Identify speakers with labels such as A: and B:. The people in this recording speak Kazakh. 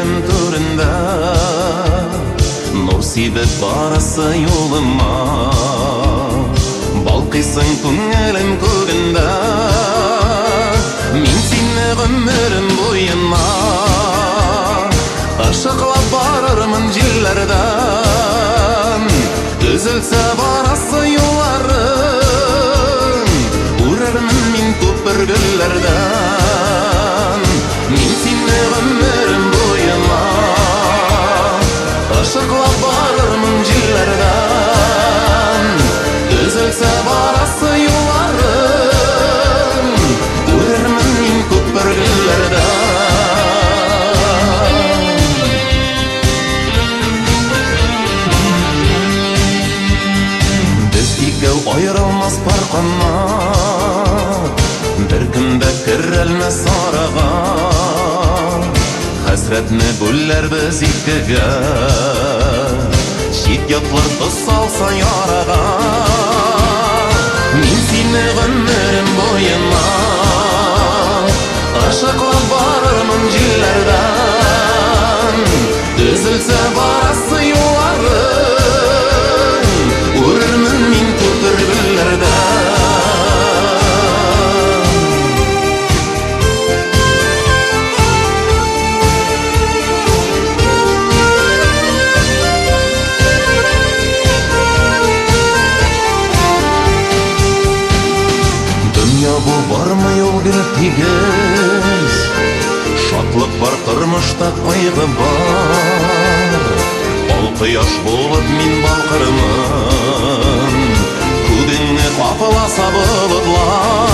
A: күннерім түрінде нұр себеп барысы юлыма балқисың көңілім көгінде мен сені ғұмырым бойына ашықлап барырмын жерлерден үзілсе барасы юларым көрермін мен көпір гүллерден мен сені ғұмырым бойына ашықлап барырмын жерлерден үзілсе барасы юларым көрермін мен көпір гүллерден айырылмас парқанна бір кімді кірілмес араға хәсретні бөлер біз екіге шет ятлар тұсалса яраға мен сені ғұмырым бойына ашықлап барырмын жерлерден үзілсе барасы юларым көрермін мен көпір гүллерден Dünya bu barmı yol bir tегіз шатлық бар тұрмышта қайғы бар ал құяш болып мен балқырмын көгіңе қапыласа бұлытлар